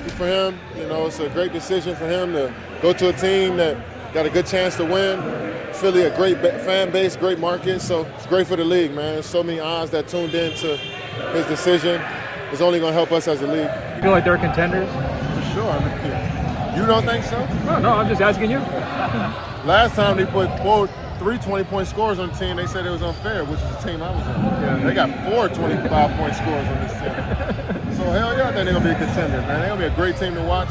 happy for him. You know, it's a great decision for him to go to a team that got a good chance to win. Philly, a great fan base, great market, so it's great for the league, man. There's so many eyes that tuned in to his decision. It's only going to help us as a league. You feel like they're contenders? For sure. I mean, you don't think so? No, I'm just asking you. Last time they put 3 20-point scores on the team, they said it was unfair, which is the team I was on. Yeah. They got 4 25-point scores on this team. So, hell yeah, I think they're going to be a contender, man. They're going to be a great team to watch.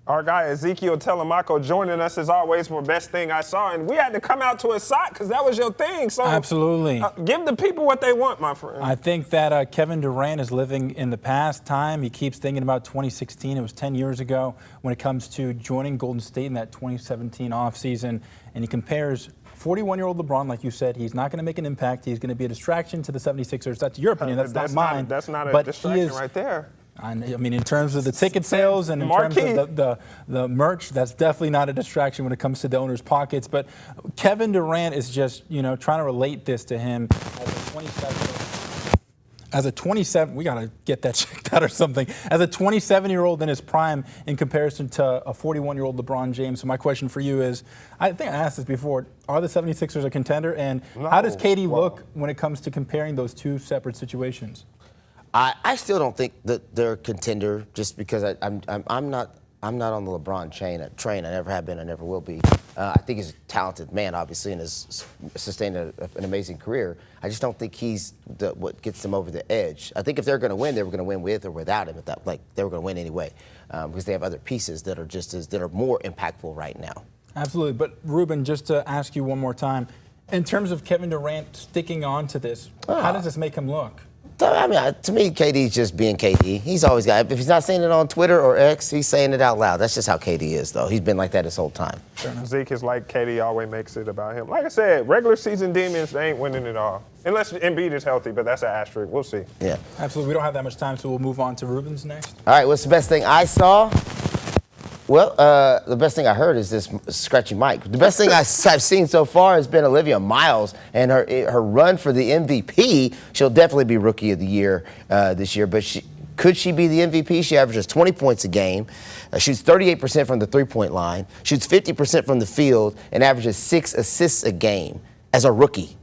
Our guy Ezekiel Telemaco joining us as always for Best Thing I Saw, and we had to come out to a sock because that was your thing. So absolutely, give the people what they want, my friend. I think that Kevin Durant is living in the past time. He keeps thinking about 2016. It was 10 years ago when it comes to joining Golden State in that 2017 offseason, and he compares 41-year-old LeBron, like you said, he's not going to make an impact. He's going to be a distraction to the 76ers. That's your opinion. That's not mine. That's not a distraction right there. I mean, in terms of the ticket sales and in terms of the merch, that's definitely not a distraction when it comes to the owner's pockets. But Kevin Durant is just, trying to relate this to him as a 27, we got to get that checked out or something. As a 27-year-old in his prime in comparison to a 41-year-old LeBron James. So my question for you is, I think I asked this before, are the 76ers a contender? And how does KD look when it comes to comparing those two separate situations? I still don't think that they're a contender just because I'm not on the LeBron train. I never have been. I never will be. I think he's a talented man, obviously, and has sustained an amazing career. I just don't think he's what gets them over the edge. I think if they're going to win, they were going to win with or without him. They were going to win anyway because they have other pieces that are more impactful right now. Absolutely. But Ruben, just to ask you one more time, in terms of Kevin Durant sticking on to this, how does this make him look? I mean, to me, KD's just being KD. He's always got, if he's not saying it on Twitter or X, he's saying it out loud. That's just how KD is, though. He's been like that his whole time. Zeke is like KD always makes it about him. Like I said, regular season demons, they ain't winning it all. Unless Embiid is healthy, but that's an asterisk. We'll see. Yeah. Absolutely. We don't have that much time, so we'll move on to Ruben's next. All right, what's the best thing I saw? Well, the best thing I heard is this scratchy mic. The best thing I've seen so far has been Olivia Miles and her run for the MVP. She'll definitely be Rookie of the Year this year, but could she be the MVP? She averages 20 points a game, shoots 38% from the three-point line, shoots 50% from the field, and averages 6 assists a game as a rookie.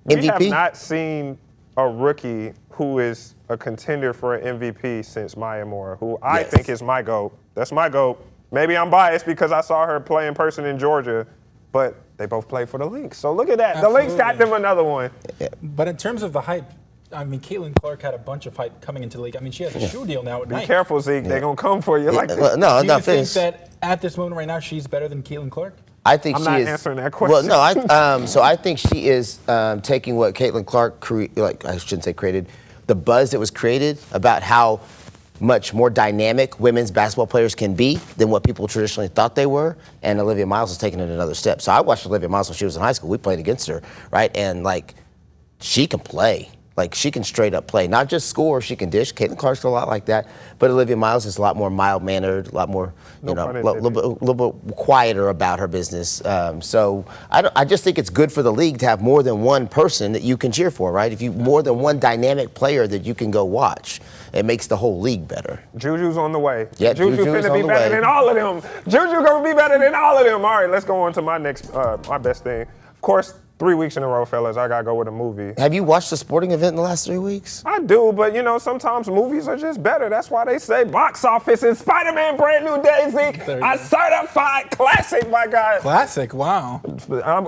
MVP? We have not seen a rookie who is a contender for an MVP since Maya Moore, who I think is my GOAT. That's my GOAT. Maybe I'm biased because I saw her play in person in Georgia, but they both play for the Lynx. So look at that. Absolutely. The Lynx got them another one. But in terms of the hype, I mean, Caitlin Clark had a bunch of hype coming into the league. I mean, she has a shoe deal now at Nike. Be careful, Zeke. They're going to come for you like this. No, Do you think that at this moment right now she's better than Caitlin Clark? I think I'm she not is answering that question. Well, no, so I think she is taking what Caitlin Clark created, the buzz that was created about how much more dynamic women's basketball players can be than what people traditionally thought they were, and Olivia Miles is taking it another step. So I watched Olivia Miles when she was in high school. We played against her, right? And, she can play. She can straight up play. Not just score, she can dish. Caitlin Clark's a lot like that. But Olivia Miles is a lot more mild-mannered, a lot more, a little bit quieter about her business. So I just think it's good for the league to have more than one person that you can cheer for, right? If you more than one dynamic player that you can go watch, it makes the whole league better. Juju's on the way. Yeah, Juju's finna be better than all of them. Juju gonna be better than all of them. All right, let's go on to my next, my best thing. Of course, 3 weeks in a row, fellas, I gotta go with a movie. Have you watched a sporting event in the last 3 weeks? I do, but sometimes movies are just better. That's why they say box office is Spider-Man Brand New Day, Zeke. A certified classic, my guy. Classic, wow.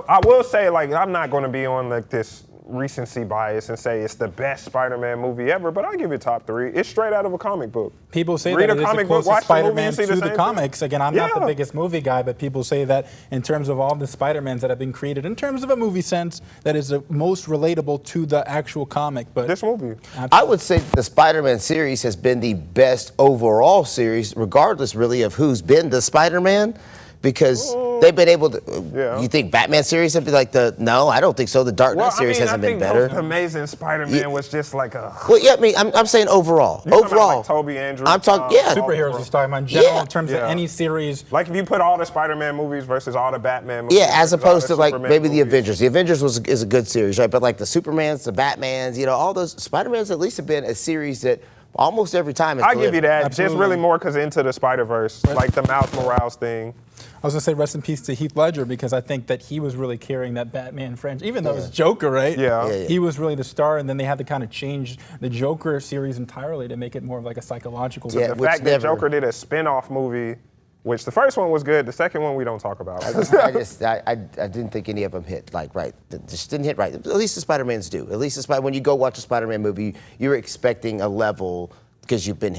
I will say, I'm not gonna be on this recency bias and say it's the best Spider-Man movie ever, but I'll give it top 3. It's straight out of a comic book. People say Read that a it is comic the book, closest watch Spider-Man the movie, to the comics. Thing. Again, I'm not the biggest movie guy, but people say that in terms of all the Spider-Mans that have been created, in terms of a movie sense, that is the most relatable to the actual comic. But this movie. Absolutely. I would say the Spider-Man series has been the best overall series, regardless really of who's been the Spider-Man. Because they've been able to. You think Batman series have been no, I don't think so. The Dark Knight series hasn't been better. Amazing Spider-Man was just like a. Well, yeah, I'm saying overall. Overall, Toby Andrews. I'm talking, superheroes. He's talking about in general in terms of any series. Like if you put all the Spider-Man movies versus all the Batman movies. Yeah, as opposed to maybe movies. the Avengers. The Avengers is a good series, right? But the Supermans, the Batmans, all those Spider-Mans at least have been a series that almost every time. It's I'll give you that. Absolutely. Just really more because Into the Spider-Verse, like the Miles Morales thing. I was going to say rest in peace to Heath Ledger because I think that he was really carrying that Batman franchise, even though it was Joker, right? Yeah. He was really the star, and then they had to kind of change the Joker series entirely to make it more of like a psychological. Yeah. The Which fact that never- Joker did a spin-off movie, which the first one was good, the second one we don't talk about. I didn't think any of them hit right. It just didn't hit right. At least the Spider-Mans do. At least when you go watch a Spider-Man movie, you're expecting a level because they've been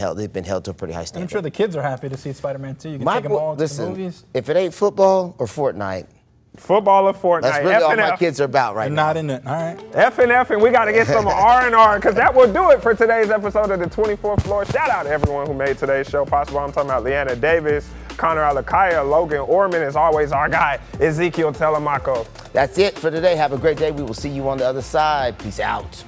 held to a pretty high standard. And I'm sure the kids are happy to see Spider-Man 2. You can take them all to the movies. If it ain't football or Fortnite, Football or Fortnite. that's really all my kids are about right They're now. not in it. All right. F and we got to get some R&R because that will do it for today's episode of the 24th Floor. Shout out to everyone who made today's show possible. I'm talking about Leanna Davis, Connor Alakaya, Logan Orman, as always, our guy, Ezekiel Telemaco. That's it for today. Have a great day. We will see you on the other side. Peace out.